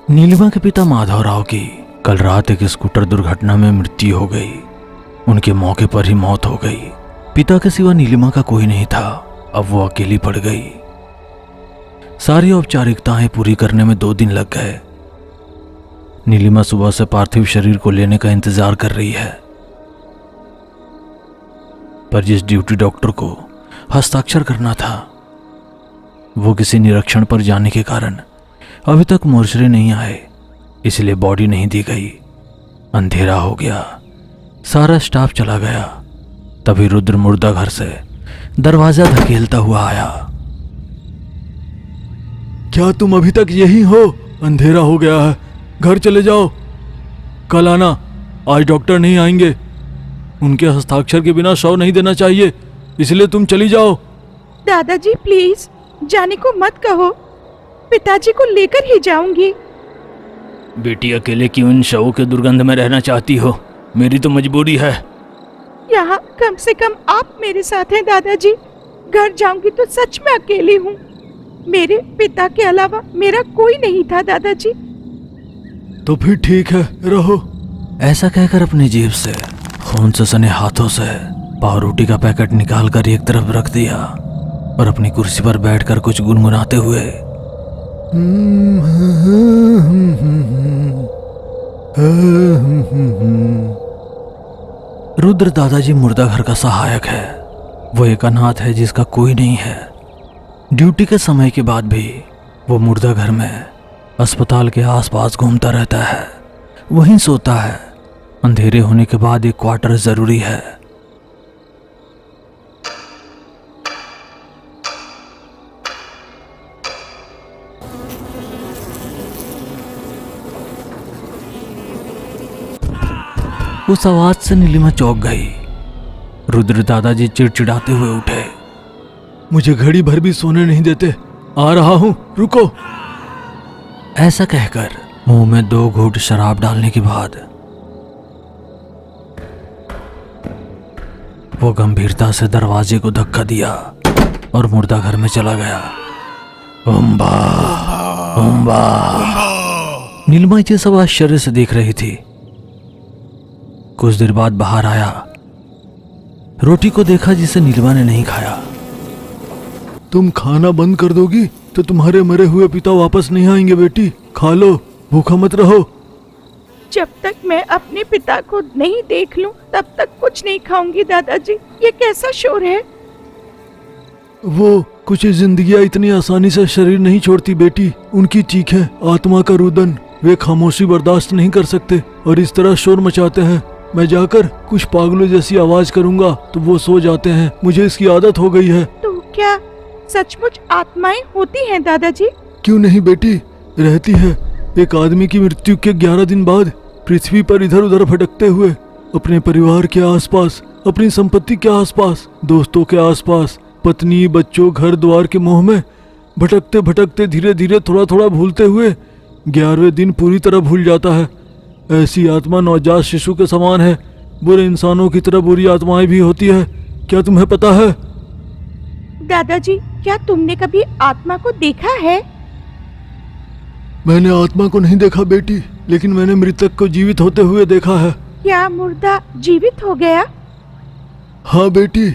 नीलिमा के पिता माधवराव की कल रात एक स्कूटर दुर्घटना में मृत्यु हो गई। उनके मौके पर ही मौत हो गई। पिता के सिवा नीलिमा का कोई नहीं था। अब वो अकेली पड़ गई। सारी औपचारिकताएं पूरी करने में 2 दिन लग गए। नीलिमा सुबह से पार्थिव शरीर को लेने का इंतजार कर रही है, पर जिस ड्यूटी डॉक्टर को हस्ताक्षर करना था वो किसी निरीक्षण पर जाने के कारण अभी तक मोर्चरी नहीं आए, इसलिए बॉडी नहीं दी गई। अंधेरा हो गया, सारा स्टाफ चला गया। तभी रुद्र मुर्दा घर से दरवाजा धकेलता हुआ आया। क्या तुम अभी तक यहीं हो? अंधेरा हो गया है, घर चले जाओ। कल आना, आज डॉक्टर नहीं आएंगे। उनके हस्ताक्षर के बिना शव नहीं देना चाहिए, इसलिए तुम चली जाओ। दादाजी प्लीज जाने को मत कहो, पिताजी को लेकर ही जाऊंगी। बेटी अकेले क्यों इन शवों के दुर्गंध में रहना चाहती हो? मेरी तो मजबूरी है। यहाँ कम से कम आप मेरे साथ हैं दादाजी। घर जाऊंगी तो सच में अकेली हूँ। मेरे पिता के अलावा मेरा कोई नहीं था दादाजी। तो फिर ठीक है, रहो। ऐसा कहकर अपनी जेब से खून से सने हाथों से पावरोटी का पैकेट निकालकर एक तरफ रख दिया और अपनी कुर्सी पर बैठकर कुछ गुनगुनाते हुए रुद्र दादाजी मुर्दा घर का सहायक है। वो एक अनाथ है जिसका कोई नहीं है। ड्यूटी के समय के बाद भी वो मुर्दा घर में अस्पताल के आसपास घूमता रहता है, वहीं सोता है। अंधेरे होने के बाद एक क्वार्टर जरूरी है। उस आवाज से नीलिमा चौंक गई। रुद्र दादाजी चिड़चिड़ाते हुए उठे। मुझे घड़ी भर भी सोने नहीं देते। आ रहा हूं, रुको। ऐसा कहकर मुंह में 2 घूंट शराब डालने के बाद वो गंभीरता से दरवाजे को धक्का दिया और मुर्दा घर में चला गया। उम्बा, उम्बा। नीलिमा ये सब आश्चर्य से देख रही थी। कुछ देर बाद बाहर आया, रोटी को देखा जिसे नीलिमा ने नहीं खाया। तुम खाना बंद कर दोगी तो तुम्हारे मरे हुए पिता वापस नहीं आएंगे। बेटी खा लो, भूखा मत रहो। जब तक मैं अपने पिता को नहीं देख लूं तब तक कुछ नहीं खाऊंगी दादाजी। ये कैसा शोर है? वो कुछ जिंदगियां इतनी आसानी से शरीर नहीं छोड़ती बेटी। उनकी चीखें, आत्मा का रुदन, वे खामोशी बर्दाश्त नहीं कर सकते और इस तरह शोर मचाते हैं। मैं जाकर कुछ पागलों जैसी आवाज करूंगा तो वो सो जाते हैं। मुझे इसकी आदत हो गई है। तो क्या सचमुच आत्माएं होती हैं दादाजी? क्यों नहीं बेटी, रहती है। एक आदमी की मृत्यु के 11 दिन बाद पृथ्वी पर इधर उधर भटकते हुए अपने परिवार के आसपास, अपनी संपत्ति के आसपास, दोस्तों के आसपास, पत्नी, बच्चों, घर द्वार के मोह में भटकते भटकते धीरे धीरे थोड़ा थोड़ा भूलते हुए 11वें दिन पूरी तरह भूल जाता है। ऐसी आत्मा नवजात शिशु के समान है। बुरे इंसानों की तरह बुरी आत्माएं भी होती है। क्या तुम्हें पता है? दादाजी क्या तुमने कभी आत्मा को देखा है? मैंने आत्मा को नहीं देखा बेटी, लेकिन मैंने मृतक को जीवित होते हुए देखा है। क्या मुर्दा जीवित हो गया? हाँ बेटी।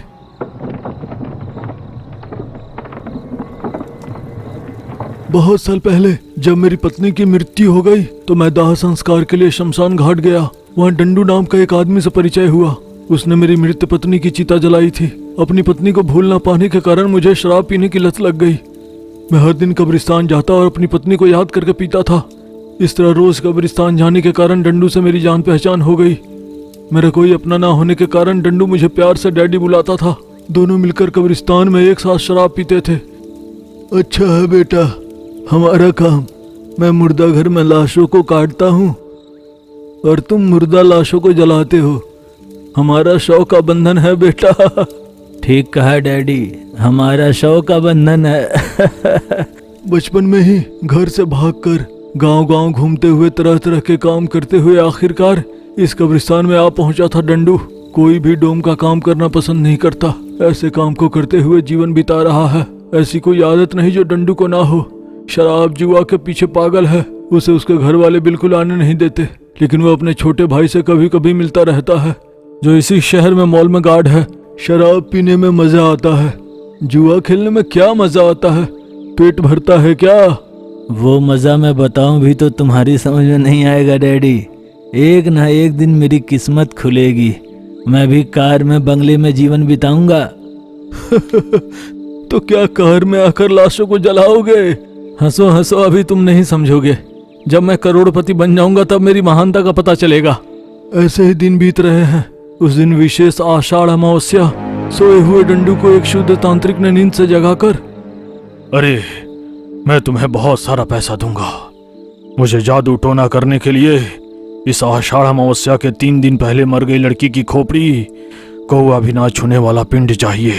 बहुत साल पहले जब मेरी पत्नी की मृत्यु हो गई तो मैं दाह संस्कार के लिए शमशान घाट गया। वहाँ डंडू नाम का एक आदमी से परिचय हुआ। उसने मेरी मृत पत्नी की चिता जलाई थी। अपनी पत्नी को भूल ना पाने के कारण मुझे शराब पीने की लत लग गई। मैं हर दिन कब्रिस्तान जाता और अपनी पत्नी को याद करके पीता था। इस तरह रोज कब्रिस्तान जाने के कारण डंडू से मेरी जान पहचान हो गई। मेरा कोई अपना ना होने के कारण डंडू मुझे प्यार से डैडी बुलाता था। दोनों मिलकर कब्रिस्तान में एक साथ शराब पीते थे। अच्छा है बेटा, हमारा काम, मैं मुर्दा घर में लाशों को काटता हूँ और तुम मुर्दा लाशों को जलाते हो। हमारा शव का बंधन है बेटा। ठीक कहा डैडी, हमारा शव का बंधन है। बचपन में ही घर से भागकर गांव-गांव घूमते हुए तरह तरह के काम करते हुए आखिरकार इस कब्रिस्तान में आ पहुंचा था डंडू। कोई भी डोम का काम करना पसंद नहीं करता। ऐसे काम को करते हुए जीवन बिता रहा है। ऐसी कोई आदत नहीं जो डंडू को ना हो। शराब जुआ के पीछे पागल है। उसे उसके घर वाले बिल्कुल आने नहीं देते, लेकिन वो अपने छोटे भाई से कभी कभी मिलता रहता है, जो इसी शहर में मॉल में गार्ड है। शराब पीने में मजा आता है, जुआ खेलने में क्या मजा आता है? पेट भरता है क्या? वो मज़ा मैं बताऊं भी तो तुम्हारी समझ में नहीं आएगा डैडी। एक ना एक दिन मेरी किस्मत खुलेगी, मैं भी कार में बंगले में जीवन बिताऊंगा। तो क्या कार में आकर लाशों को जलाओगे? हंसो हंसो, अभी तुम नहीं समझोगे। जब मैं करोड़पति बन जाऊंगा तब मेरी महानता का पता चलेगा। ऐसे ही दिन बीत रहे हैं। उस दिन विशेष आषाढ़ अमावस्या, सोए हुए डंडू को एक शुद्ध तांत्रिक ने नींद से जगाकर, अरे मैं तुम्हें बहुत सारा पैसा दूंगा, मुझे जादू टोना करने के लिए इस आषाढ़ अमावस्या के 3 दिन पहले मर गई लड़की की खोपड़ी कौवा भी ना छूने वाला पिंड चाहिए।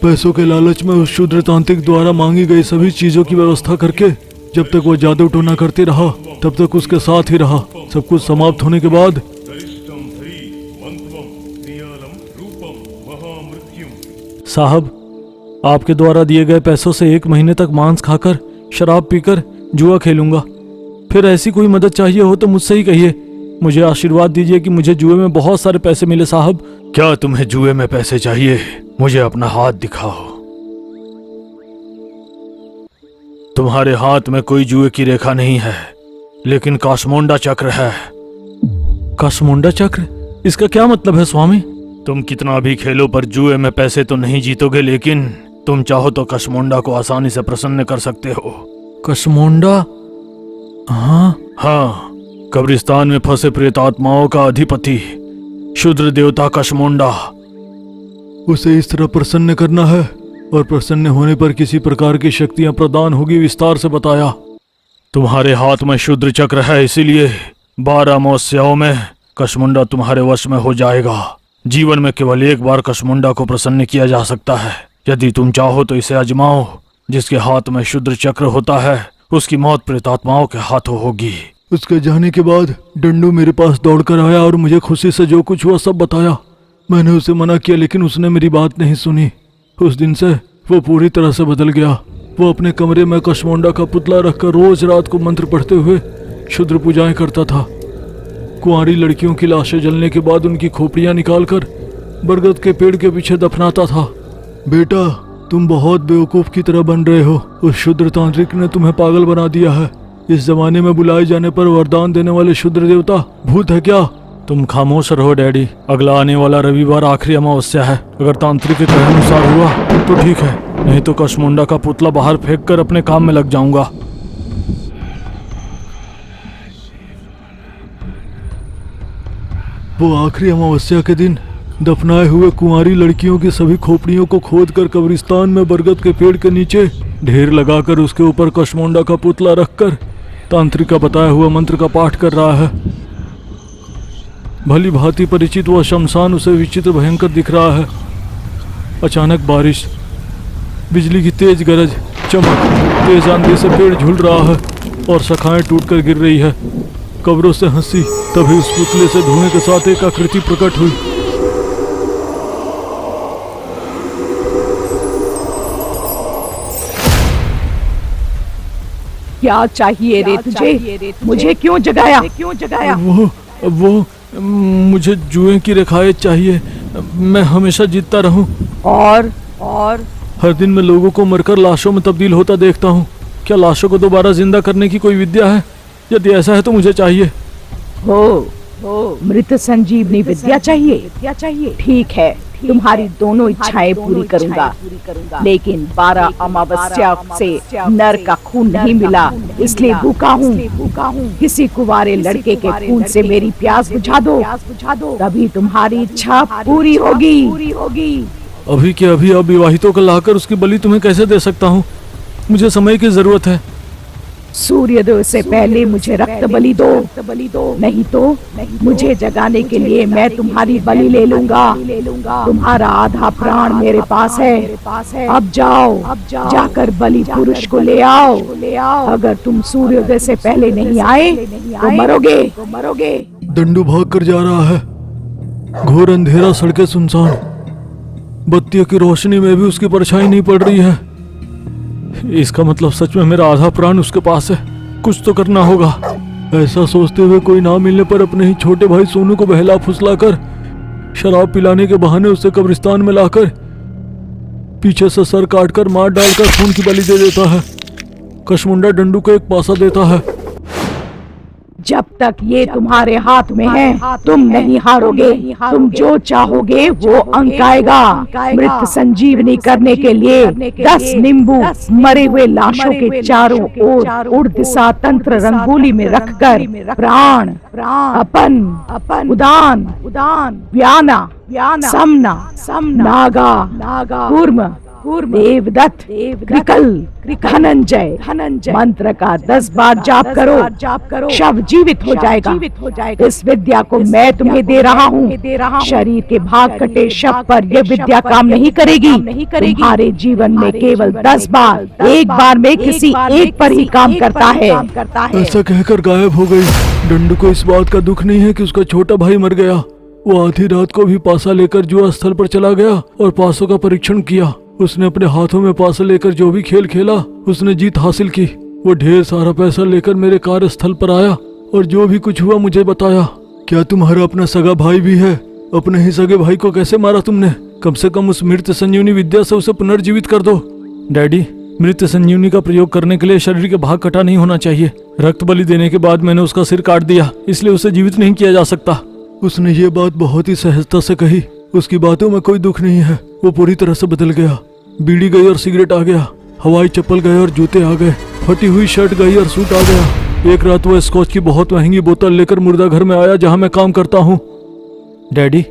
पैसों के लालच में उस शूद्र तांत्रिक द्वारा मांगी गई सभी चीजों की व्यवस्था करके जब तक वो जादू टोना करते रहा तब तक उसके साथ ही रहा। सब कुछ समाप्त होने के बाद साहब, आपके द्वारा दिए गए पैसों से 1 महीने तक मांस खाकर शराब पीकर जुआ खेलूंगा। फिर ऐसी कोई मदद चाहिए हो तो मुझसे ही कहिए। मुझे आशीर्वाद दीजिए कि मुझे जुए में बहुत सारे पैसे मिले। साहब, क्या तुम्हें जुए में पैसे चाहिए? मुझे अपना हाथ दिखाओ। तुम्हारे हाथ में कोई जुए की रेखा नहीं है, लेकिन कासमोंडा चक्र है। कासमोंडा चक्र? इसका क्या मतलब है स्वामी? तुम कितना भी खेलो पर जुए में पैसे तो नहीं जीतोगे, लेकिन तुम चाहो तो कासमोंडा को आसानी से प्रसन्न कर सकते हो। कासमोंडा? हाँ, कब्रिस्तान में फंसे प्रेतात्माओं का अधिपति शूद्र देवता कासमोंडा। उसे इस तरह प्रसन्न करना है और प्रसन्न होने पर किसी प्रकार की शक्तियां प्रदान होगी, विस्तार से बताया। तुम्हारे हाथ में शूद्र चक्र है, इसीलिए 12 अमावस्याओं में कासमोंडा तुम्हारे वश में हो जाएगा। जीवन में केवल एक बार कासमोंडा को प्रसन्न किया जा सकता है। यदि तुम चाहो तो इसे आजमाओ। जिसके हाथ में शूद्र चक्र होता है उसकी मौत प्रेतात्माओं के हाथों होगी। उसके जाने के बाद डंडू मेरे पास दौड़कर आया और मुझे खुशी से जो कुछ हुआ सब बताया। मैंने उसे मना किया, लेकिन उसने मेरी बात नहीं सुनी। उस दिन से वो पूरी तरह से बदल गया। वो अपने कमरे में कासमोंडा का पुतला रखकर रोज रात को मंत्र पढ़ते हुए क्षुद्र पूजाएं करता था। कुंवारी लड़कियों की लाशें जलने के बाद उनकी खोपड़ियां निकालकर बरगद के पेड़ के पीछे दफनाता था। बेटा, तुम बहुत बेवकूफ की तरह बन रहे हो। उस शूद्र तांत्रिक ने तुम्हें पागल बना दिया है। इस जमाने में बुलाए जाने पर वरदान देने वाले शूद्र देवता भूत है क्या? तुम खामोश रहो डैडी। अगला आने वाला रविवार आखिरी अमावस्या है। अगर तांत्रिक के कहे अनुसार हुआ तो ठीक है, नहीं तो कासमोंडा का पुतला बाहर फेंक कर अपने काम में लग जाऊंगा। वो आखिरी अमावस्या के दिन दफनाए हुए कुंवारी लड़कियों की सभी खोपड़ियों को खोदकर कब्रिस्तान में बरगद के पेड़ के नीचे ढेर लगाकर उसके ऊपर कासमोंडा का पुतला रखकर तांत्रिक का बताया हुआ मंत्र का पाठ कर रहा है। भली भांति परिचित वह शमशान उसे विचित्र भयंकर दिख रहा है। अचानक बारिश, बिजली की तेज गरज, चमक, तेज आंधी से पेड़ झूल रहा है और शाखाएं टूटकर गिर रही है। कब्रों से हंसी, तभी उस पुतले से धुएं के साथ एक आकृति प्रकट हुई। क्या चाहिए रे तुझे? मुझे क्यों जगाया? वो मुझे जुए की रेखाएं चाहिए। मैं हमेशा जीतता रहूं। और हर दिन मैं लोगों को मरकर लाशों में तब्दील होता देखता हूं। क्या लाशों को दोबारा जिंदा करने की कोई विद्या है? यदि ऐसा है तो मुझे चाहिए। हो मृत संजीवनी विद्या चाहिए? ठीक है, तुम्हारी दोनों इच्छाएं पूरी करूंगा, लेकिन 12 अमावस्या से नर का खून नहीं मिला, इसलिए भूखा हूँ। किसी कुंवारे लड़के के खून से मेरी प्यास बुझा दो, तभी तुम्हारी इच्छा पूरी होगी। अभी के अभी अविवाहितों को लाकर उसकी बलि तुम्हें कैसे दे सकता हूँ? मुझे समय की जरूरत है। सूर्योदय से पहले मुझे रक्त बलि दो, नहीं तो मुझे जगाने के लिए मैं तुम्हारी बलि ले लूंगा। तुम्हारा आधा प्राण मेरे पास है। अब जाओ, जाकर बलि पुरुष को ले आओ। अगर तुम सूर्योदय से पहले नहीं आए तो मरोगे। डंडू भाग कर जा रहा है। घोर अंधेरा, सड़कें सुनसान, बत्तियों की रोशनी में भी उसकी परछाई नहीं पड़ रही है। इसका मतलब सच में मेरा आधा प्राण उसके पास है। कुछ तो करना होगा। ऐसा सोचते हुए कोई ना मिलने पर अपने ही छोटे भाई सोनू को बहला फुसला कर, शराब पिलाने के बहाने उसे कब्रिस्तान में लाकर पीछे से सर काटकर मार डालकर खून की बलि दे देता है। कशमुंडा डंडू को एक पासा देता है। जब तक ये तुम्हारे हाथ में है तुम नहीं हारोगे। तुम जो चाहोगे वो अंक आएगा। मृत संजीवनी करने के लिए 10 नींबू मरे हुए लाशों के चारों ओर उड़दिशा तंत्र रंगोली में रखकर प्राण अपन उदान व्याना समना नागा कूर्म देवदत्त विकल धनंजय मंत्र का 10 बार जाप करो। शव जीवित हो जाएगा। इस विद्या को मैं तुम्हें दे रहा हूँ। शरीर के भाग कटे शव पर यह विद्या काम नहीं करेगी। तुम्हारे जीवन में केवल 10 बार, एक बार में किसी एक पर ही काम करता है। ऐसा कहकर गायब हो गई। डंडू को इस बात का दुख नहीं है कि उसका छोटा भाई मर गया। वो आधी रात को भी पासा लेकर जुआ स्थल पर चला गया और पासों का परीक्षण किया। उसने अपने हाथों में पासा लेकर जो भी खेल खेला उसने जीत हासिल की। वो ढेर सारा पैसा लेकर मेरे कार्यस्थल पर आया और जो भी कुछ हुआ मुझे बताया। क्या तुम्हारा अपना सगा भाई भी है? अपने ही सगे भाई को कैसे मारा तुमने? कम से कम उस मृत संजीवनी विद्या से उसे पुनर्जीवित कर दो। डैडी, मृत संजीवनी का प्रयोग करने के लिए शरीर के भाग कटा नहीं होना चाहिए। रक्त बलि देने के बाद मैंने उसका सिर काट दिया, इसलिए उसे जीवित नहीं किया जा सकता। उसने ये बात बहुत ही सहजता से कही। उसकी बातों में कोई दुख नहीं है। वो पूरी तरह से बदल गया। बीड़ी गई और सिगरेट आ गया। हवाई चप्पल गए और जूते आ गए। फटी हुई शर्ट गई और सूट आ गया। एक रात वो स्कॉच की बहुत महंगी बोतल लेकर मुर्दा घर में आया जहां मैं काम करता हूँ। डैडी,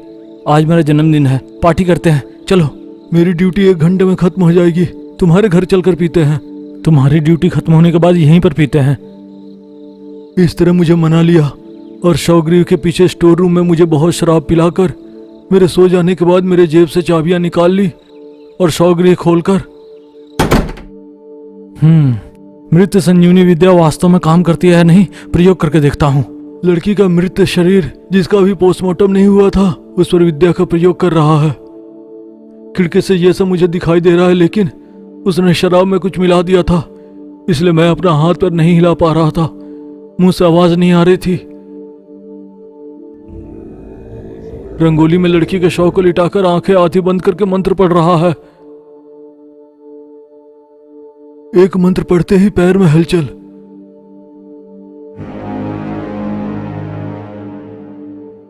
आज मेरा जन्मदिन है, पार्टी करते हैं, चलो। मेरी ड्यूटी 1 घंटे में खत्म हो जाएगी। तुम्हारे घर चलकर पीते हैं। तुम्हारी ड्यूटी खत्म होने के बाद यहीं पर पीते हैं। इस तरह मुझे मना लिया और शवगृह के पीछे स्टोर रूम में मुझे बहुत शराब पिलाकर मेरे सो जाने के बाद मेरे जेब से चाबियां निकाल ली और शवगृह खोलकर मृत संजीवनी विद्या वास्तव में काम करती है नहीं, प्रयोग करके देखता हूँ। लड़की का मृत शरीर जिसका अभी पोस्टमार्टम नहीं हुआ था उस पर विद्या का प्रयोग कर रहा है। खिड़की से ये सब मुझे दिखाई दे रहा है, लेकिन उसने शराब में कुछ मिला दिया था, इसलिए मैं अपना हाथ पैर नहीं हिला पा रहा था। मुंह से आवाज नहीं आ रही थी। रंगोली में लड़की के शव को लिटाकर आंखें आधी बंद करके मंत्र पढ़ रहा है। एक मंत्र पढ़ते ही पैर में हलचल।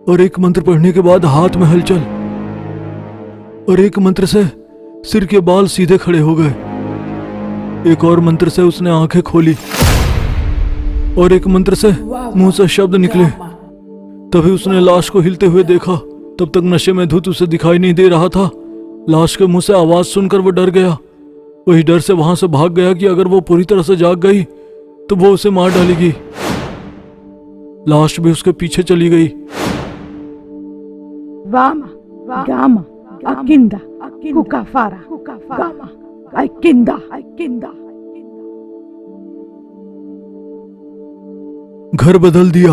और एक मंत्र पढ़ने के बाद हाथ में हलचल। और एक मंत्र से सिर के बाल सीधे खड़े हो गए। एक और मंत्र से उसने आंखें खोली और एक मंत्र से मुंह से शब्द निकले। तभी उसने लाश को हिलते हुए देखा। तब तक नशे में धुत उसे दिखाई नहीं दे रहा था। लाश के मुंह से आवाज सुनकर वो डर गया। वही डर से वहां से भाग गया कि अगर वो पूरी तरह से जाग गई तो वो उसे मार डालेगी। लाश भी उसके पीछे चली गई। वामा गामा अकिंदा कुकाफारा गामा अकिंदा। घर बदल दिया।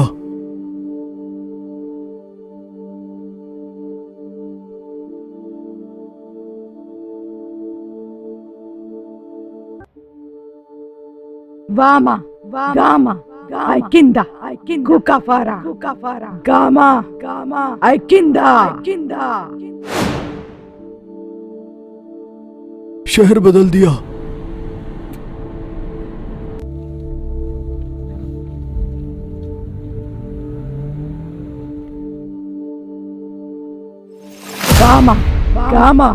वामा गामा अकिंदा कुकाफारा गामा अकिंदा। शहर बदल दिया। गामा गामा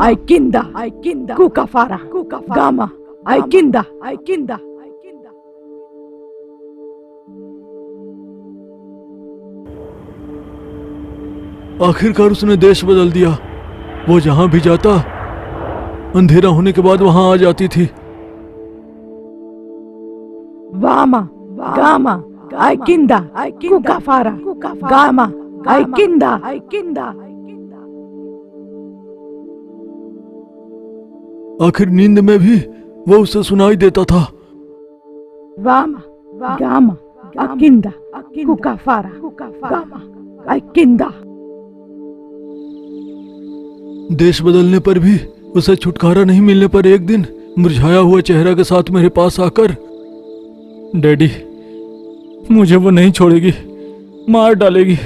अकिंदा कुकाफारा गामा अकिंदा। आखिरकार उसने देश बदल दिया। वो जहां भी जाता अंधेरा होने के बाद वहां आ जाती थी। वामा गामा अकिंदा कुकाफारा गामा अकिंदा। आखिर नींद में भी वो उसे सुनाई देता था। वामा गामा अकिंदा कुकाफारा गामा अकिंदा। देश बदलने पर भी उसे छुटकारा नहीं मिलने पर एक दिन मुरझाया हुआ चेहरा के साथ मेरे पास आकर, डैडी मुझे वो नहीं छोड़ेगी, मार डालेगी,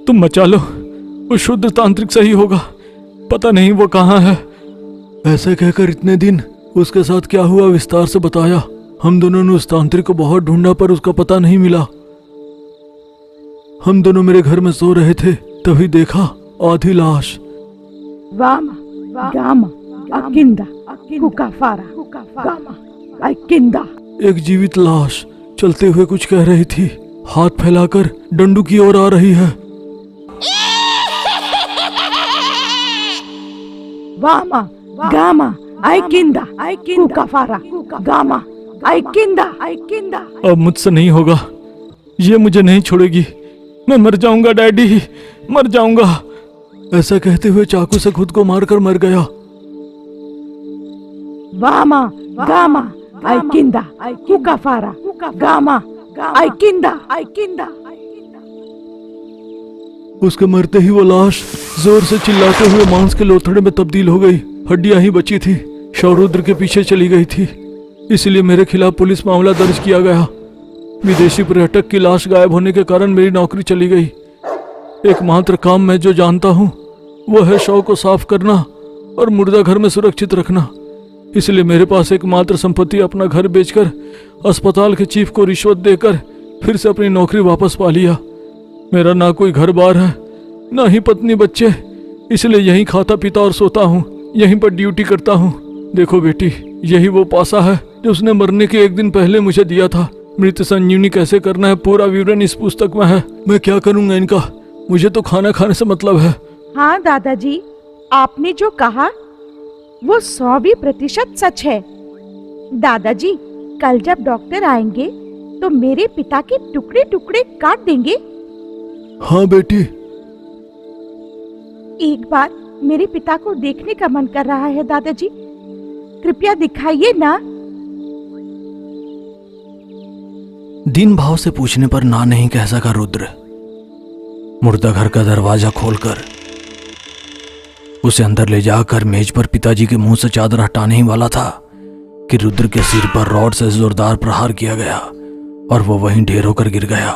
तुम बचा लो, वो शुद्ध तांत्रिक सही होगा, पता नहीं वो कहाँ है। ऐसे कहकर इतने दिन उसके साथ क्या हुआ विस्तार से बताया। हम दोनों ने उस तांत्रिक को बहुत ढूंढा पर उसका पता नहीं मिला। हम दोनों मेरे घर में सो रहे थे, तभी देखा आधी लाश। वामा गामा अकिंदा कुकाफारा गामा अकिंदा। एक जीवित लाश चलते हुए कुछ कह रही थी, हाथ फैलाकर डंडू की ओर आ रही है। वामा गामा अकिंदा कुकाफारा गामा अकिंदा अकिंदा। अब मुझसे नहीं होगा, ये मुझे नहीं छोड़ेगी, मैं मर जाऊंगा डैडी, मर जाऊंगा। ऐसा कहते हुए चाकू से खुद को मारकर मर गया। वामा गामा अकिंदा कुकाफारा गामा अकिंदा अकिंदा। उसके मरते ही वो लाश जोर से चिल्लाते हुए मांस के लोथड़े में तब्दील हो गई। हड्डियां ही बची थी, शौरुद्र के पीछे चली गई थी, इसलिए मेरे खिलाफ पुलिस मामला दर्ज किया गया। विदेशी पर्यटक की लाश गायब होने के कारण मेरी नौकरी चली गई। एकमात्र काम मैं जो जानता हूँ वो है शव को साफ करना और मुर्दा घर में सुरक्षित रखना। इसलिए मेरे पास एकमात्र संपत्ति अपना घर बेचकर अस्पताल के चीफ को रिश्वत देकर फिर से अपनी नौकरी वापस पा लिया। मेरा ना कोई घर बार है, ना ही पत्नी बच्चे, इसलिए यहीं खाता पीता और सोता हूँ, यहीं पर ड्यूटी करता हूँ। देखो बेटी, यही वो पासा है जो उसने मरने के एक दिन पहले मुझे दिया था। मृत संजीवनी कैसे करना है पूरा विवरण इस पुस्तक में है। मैं क्या करूँगा इनका, मुझे तो खाना खाने से मतलब है। हाँ दादाजी, आपने जो कहा वो 100% सच है। दादाजी, कल जब डॉक्टर आएंगे तो मेरे पिता के टुकड़े टुकड़े काट देंगे। हाँ बेटी। एक बार मेरे पिता को देखने का मन कर रहा है दादाजी, कृपया दिखाइए ना। दीन भाव से पूछने पर ना नहीं कह सका रुद्र। मुर्दा घर का दरवाजा खोलकर उसे अंदर ले जाकर मेज पर पिताजी के मुंह से चादर हटाने ही वाला था कि रुद्र के सिर पर रॉड से जोरदार प्रहार किया गया और वो वहीं ढेर होकर गिर गया।